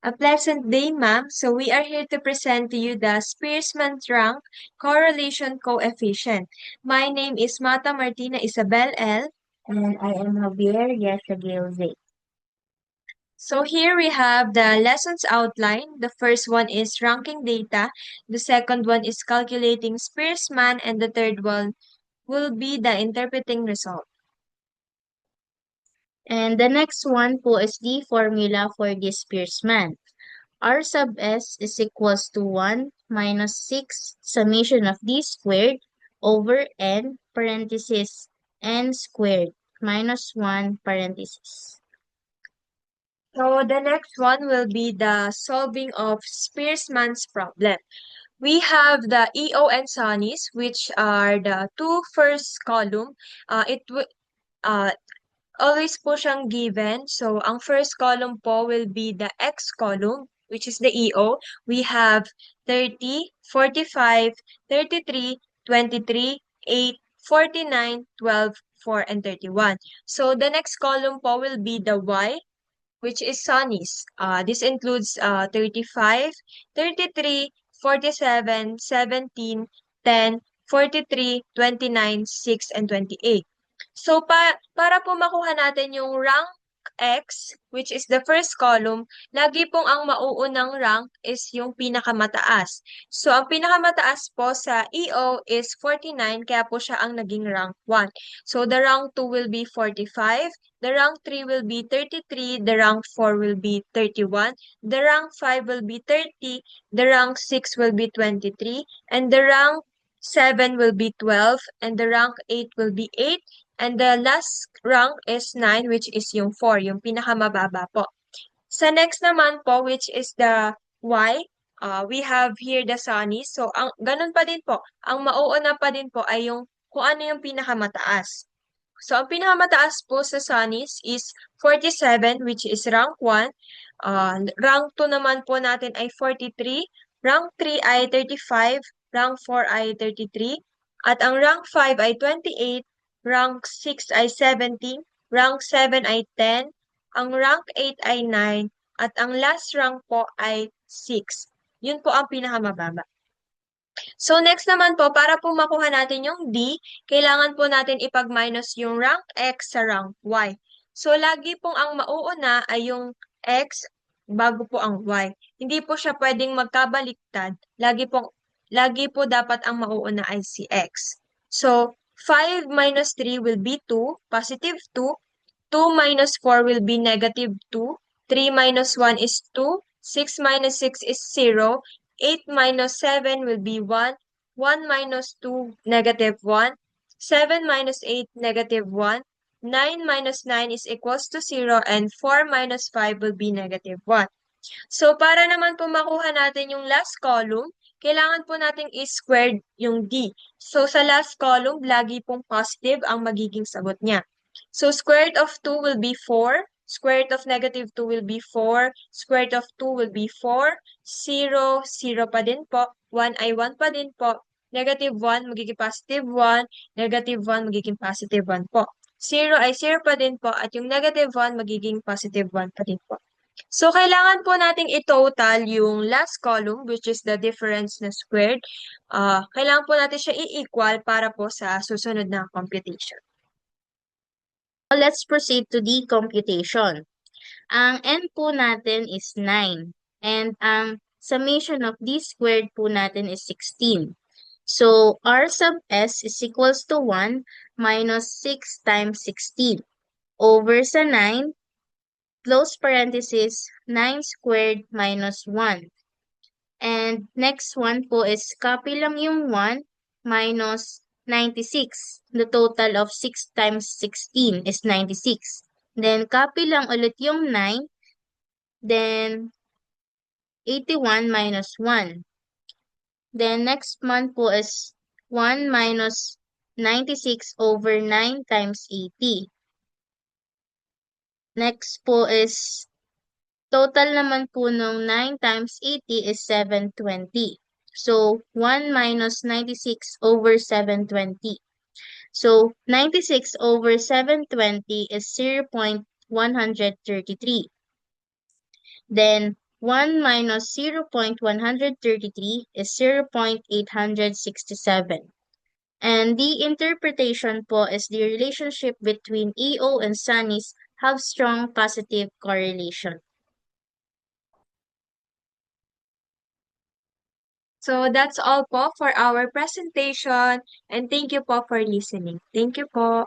A pleasant day, ma'am. So we are here to present to you the Spearsman's rank correlation coefficient. My name is Mata Martina Isabel L. And I am Javier Yesagil Z. So here we have the lessons outline. The first one is ranking data. The second one is calculating Spearsman. And the third one will be the interpreting result. And the next one po is the formula for this Spearsman. R sub S is equals to 1 minus 6 summation of D squared over N parenthesis N squared minus 1 parenthesis. So the next one will be the solving of Spearsman's problem. We have the EO and Sonny's, which are the two first column. It will uh, always po siyang given. So, ang first column po will be the X column, which is the EO. We have 30, 45, 33, 23, 8, 49, 12, 4, and 31. So, the next column po will be the Y, which is Sonny's. This includes 35, 33, 47, 17, 10, 43, 29, 6, and 28. So, para po makuha natin yung rank X, which is the first column, lagi pong ang mauunang rank is yung pinakamataas. So, ang pinakamataas po sa EO is 49, kaya po siya ang naging rank 1. So, the rank 2 will be 45, the rank 3 will be 33, the rank 4 will be 31, the rank 5 will be 30, the rank 6 will be 23, and the rank 7 will be 12, and the rank 8 will be 8, and the last rank is 9, which is yung 4, yung pinakamababa po. Sa next naman po, which is the Y, we have here the Sunny. So, ganun pa din po. Ang mauuna pa din po ay yung kung ano yung pinakamataas. So, ang pinakamataas po sa Sunnies is 47, which is rank 1. Rank 2 naman po natin ay 43. Rank 3 ay 35. Rank 4 ay 33. At ang rank 5 ay 28. Rank 6 ay 17. Rank 7 ay 10. Ang rank 8 ay 9. At ang last rank po ay 6. Yun po ang pinakamababa. So, next naman po, para po makuha natin yung D, kailangan po natin ipag-minus yung rank X sa rank Y. So, lagi pong ang mauuna ay yung X bago po ang Y. Hindi po siya pwedeng magkabaliktad. Lagi po dapat ang mauuna ay si X. So, 5 minus 3 will be 2, positive 2. 2 minus 4 will be negative 2. 3 minus 1 is 2. 6 minus 6 is 0. 8 minus 7 will be 1. 1 minus 2, negative 1. 7 minus 8, negative 1. 9 minus 9 is equals to 0. And 4 minus 5 will be negative 1. So, para naman po makuha natin yung last column, kailangan po nating i-squared yung D. So, sa last column, lagi pong positive ang magiging sagot niya. So, square root of 2 will be 4. Square root of negative 2 will be 4. Square root of 2 will be 4. 0, 0 pa din po. 1 ay 1 pa din po. Negative 1 magiging positive 1. Negative 1 magiging positive 1 po. 0 ay 0 pa din po. At yung negative 1 magiging positive 1 pa din po. So, kailangan po nating i-total yung last column, which is the difference na squared. Kailangan po natin siya i-equal para po sa susunod na computation. Let's proceed to the computation. Ang N po natin is 9. And ang summation of D squared po natin is 16. So, R sub S is equals to 1 minus 6 times 16 over sa 9, close parenthesis, 9 squared minus 1. And next one po is copy lang yung 1 minus 96. The total of 6 times 16 is 96. Then copy lang ulit yung 9. Then 81 minus 1. Then next one po is 1 minus 96 over 9 times 80. Next po is total naman po nung 9 times 80 is 720. So, 1 minus 96 over 720. So, 96 over 720 is 0.133. Then, 1 minus 0.133 is 0.867. And the interpretation po is the relationship between EO and SANIs have strong positive correlation. So that's all po for our presentation and thank you po for listening. Thank you po.